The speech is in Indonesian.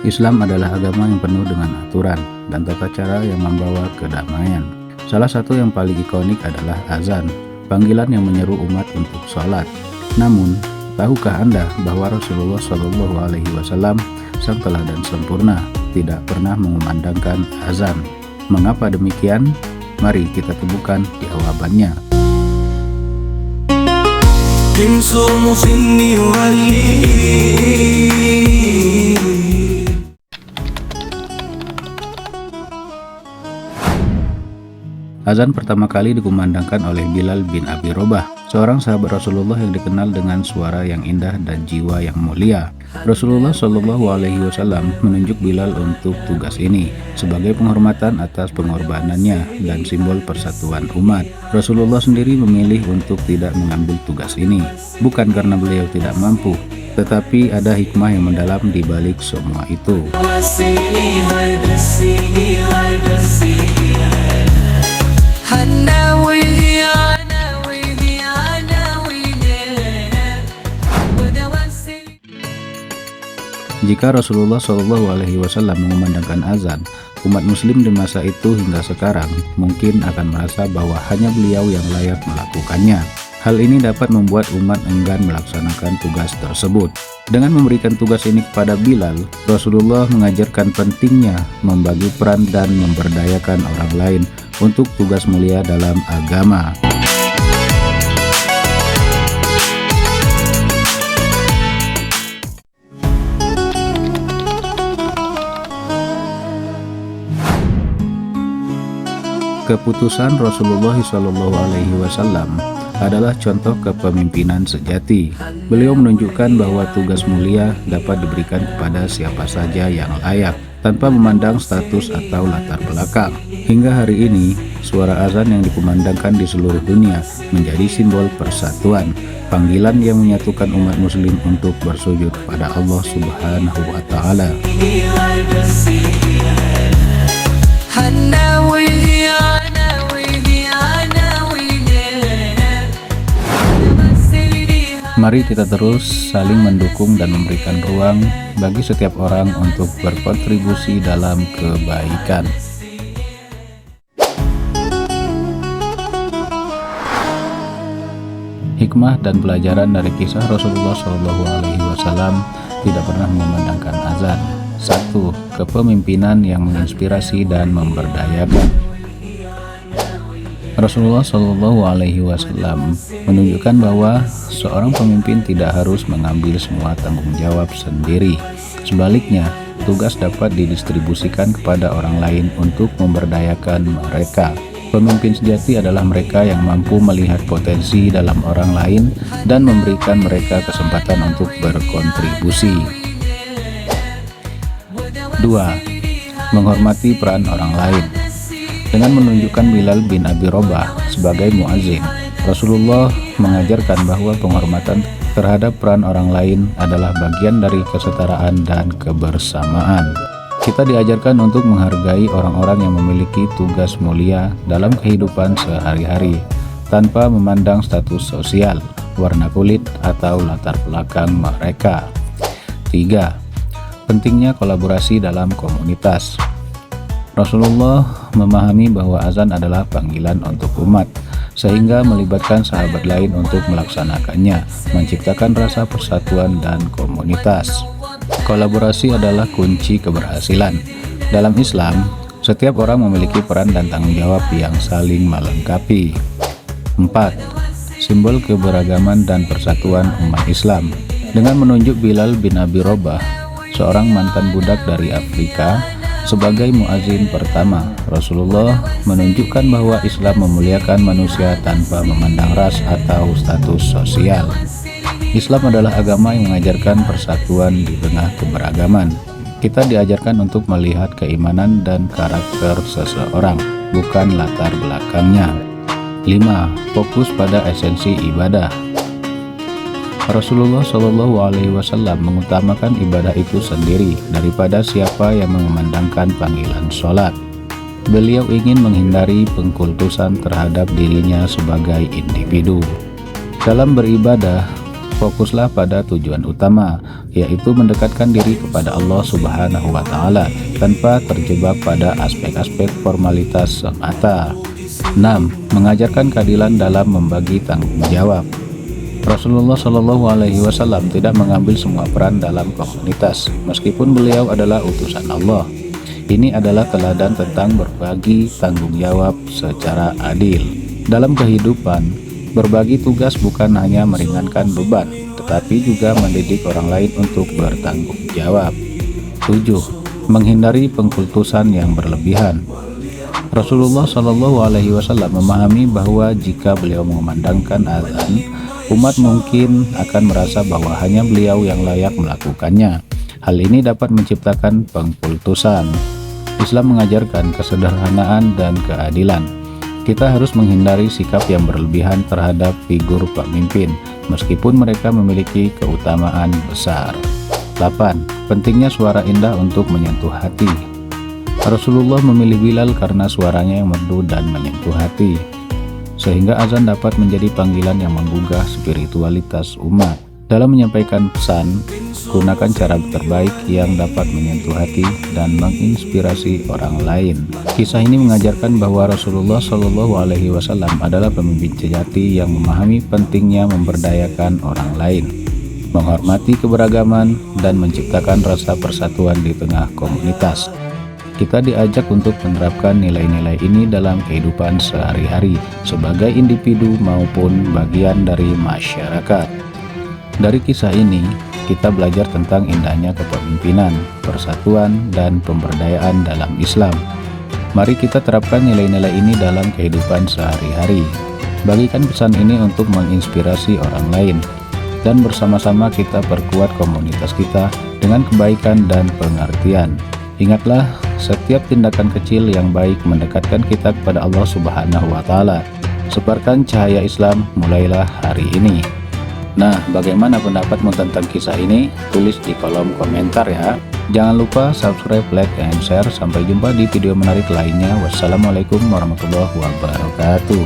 Islam adalah agama yang penuh dengan aturan dan tata cara yang membawa kedamaian. Salah satu yang paling ikonik adalah azan, panggilan yang menyeru umat untuk sholat. Namun, tahukah Anda bahwa Rasulullah SAW, sang teladan sempurna, tidak pernah mengumandangkan azan? Mengapa demikian? Mari kita temukan jawabannya. Azan pertama kali dikumandangkan oleh Bilal bin Abi Robah, seorang sahabat Rasulullah yang dikenal dengan suara yang indah dan jiwa yang mulia. Rasulullah SAW menunjuk Bilal untuk tugas ini sebagai penghormatan atas pengorbanannya dan simbol persatuan umat. Rasulullah sendiri memilih untuk tidak mengambil tugas ini, bukan karena beliau tidak mampu, tetapi ada hikmah yang mendalam di balik semua itu. Jika Rasulullah SAW mengumandangkan azan, umat muslim di masa itu hingga sekarang mungkin akan merasa bahwa hanya beliau yang layak melakukannya. Hal ini dapat membuat umat enggan melaksanakan tugas tersebut. Dengan memberikan tugas ini kepada Bilal, Rasulullah mengajarkan pentingnya membagi peran dan memberdayakan orang lain untuk tugas mulia dalam agama. Keputusan Rasulullah SAW adalah contoh kepemimpinan sejati. Beliau menunjukkan bahwa tugas mulia dapat diberikan kepada siapa saja yang layak, tanpa memandang status atau latar belakang. Hingga hari ini, suara azan yang dikumandangkan di seluruh dunia menjadi simbol persatuan, panggilan yang menyatukan umat muslim untuk bersujud kepada Allah Subhanahu wa Ta'ala. Mari kita terus saling mendukung dan memberikan ruang bagi setiap orang untuk berkontribusi dalam kebaikan. Hikmah dan pelajaran dari kisah Rasulullah SAW tidak pernah mengumandangkan azan. 1. Kepemimpinan yang menginspirasi dan memberdayakan. Rasulullah SAW menunjukkan bahwa seorang pemimpin tidak harus mengambil semua tanggung jawab sendiri. Sebaliknya, tugas dapat didistribusikan kepada orang lain untuk memberdayakan mereka. Pemimpin sejati adalah mereka yang mampu melihat potensi dalam orang lain dan memberikan mereka kesempatan untuk berkontribusi. 2. Menghormati peran orang lain. Dengan menunjukkan Bilal bin Abi Robah sebagai muazin, Rasulullah mengajarkan bahwa penghormatan terhadap peran orang lain adalah bagian dari kesetaraan dan kebersamaan. Kita diajarkan untuk menghargai orang-orang yang memiliki tugas mulia dalam kehidupan sehari-hari, tanpa memandang status sosial, warna kulit, atau latar belakang mereka. 3. Pentingnya kolaborasi dalam komunitas. Rasulullah memahami bahwa azan adalah panggilan untuk umat, sehingga melibatkan sahabat lain untuk melaksanakannya, menciptakan rasa persatuan dan komunitas. Kolaborasi adalah kunci keberhasilan. Dalam Islam, setiap orang memiliki peran dan tanggung jawab yang saling melengkapi. 4. Simbol keberagaman dan persatuan umat Islam. Dengan menunjuk Bilal bin Abi Robah, seorang mantan budak dari Afrika, sebagai muazin pertama, Rasulullah menunjukkan bahwa Islam memuliakan manusia tanpa memandang ras atau status sosial. Islam adalah agama yang mengajarkan persatuan di tengah keberagaman. Kita diajarkan untuk melihat keimanan dan karakter seseorang, bukan latar belakangnya. 5. Fokus pada esensi ibadah. Rasulullah SAW mengutamakan ibadah itu sendiri daripada siapa yang mengumandangkan panggilan sholat. Beliau ingin menghindari pengkultusan terhadap dirinya sebagai individu. Dalam beribadah, Fokuslah pada tujuan utama, yaitu mendekatkan diri kepada Allah Subhanahu wa Ta'ala tanpa terjebak pada aspek-aspek formalitas semata. 6. Mengajarkan keadilan dalam membagi tanggung jawab. Rasulullah Shallallahu Alaihi Wasallam tidak mengambil semua peran dalam komunitas, meskipun beliau adalah utusan Allah. Ini adalah teladan tentang berbagi tanggung jawab secara adil. Dalam kehidupan, berbagi tugas bukan hanya meringankan beban, tetapi juga mendidik orang lain untuk bertanggung jawab. 7. Menghindari pengkultusan yang berlebihan. Rasulullah Shallallahu Alaihi Wasallam memahami bahwa jika beliau mengumandangkan azan, umat mungkin akan merasa bahwa hanya beliau yang layak melakukannya. Hal ini dapat menciptakan pengkultusan. Islam mengajarkan kesederhanaan dan keadilan. Kita harus menghindari sikap yang berlebihan terhadap figur pemimpin, meskipun mereka memiliki keutamaan besar. 8. Pentingnya suara indah untuk menyentuh hati. Rasulullah memilih Bilal karena suaranya yang merdu dan menyentuh hati, sehingga azan dapat menjadi panggilan yang menggugah spiritualitas umat. Dalam menyampaikan pesan, gunakan cara terbaik yang dapat menyentuh hati dan menginspirasi orang lain. Kisah ini mengajarkan bahwa Rasulullah Shallallahu Alaihi Wasallam adalah pemimpin sejati yang memahami pentingnya memberdayakan orang lain, menghormati keberagaman, dan menciptakan rasa persatuan di tengah komunitas. Kita diajak untuk menerapkan nilai-nilai ini dalam kehidupan sehari-hari sebagai individu maupun bagian dari masyarakat. Dari kisah ini, kita belajar tentang indahnya kepemimpinan, persatuan, dan pemberdayaan dalam Islam. Mari kita terapkan nilai-nilai ini dalam kehidupan sehari-hari. Bagikan pesan ini untuk menginspirasi orang lain, dan bersama-sama kita perkuat komunitas kita dengan kebaikan dan pengertian. Ingatlah, setiap tindakan kecil yang baik mendekatkan kita kepada Allah Subhanahu wa Ta'ala. Sebarkan cahaya Islam mulailah hari ini. Nah, bagaimana pendapatmu tentang kisah ini? Tulis di kolom komentar ya. Jangan lupa subscribe, like, dan share. Sampai jumpa di video menarik lainnya. Wassalamualaikum warahmatullahi wabarakatuh.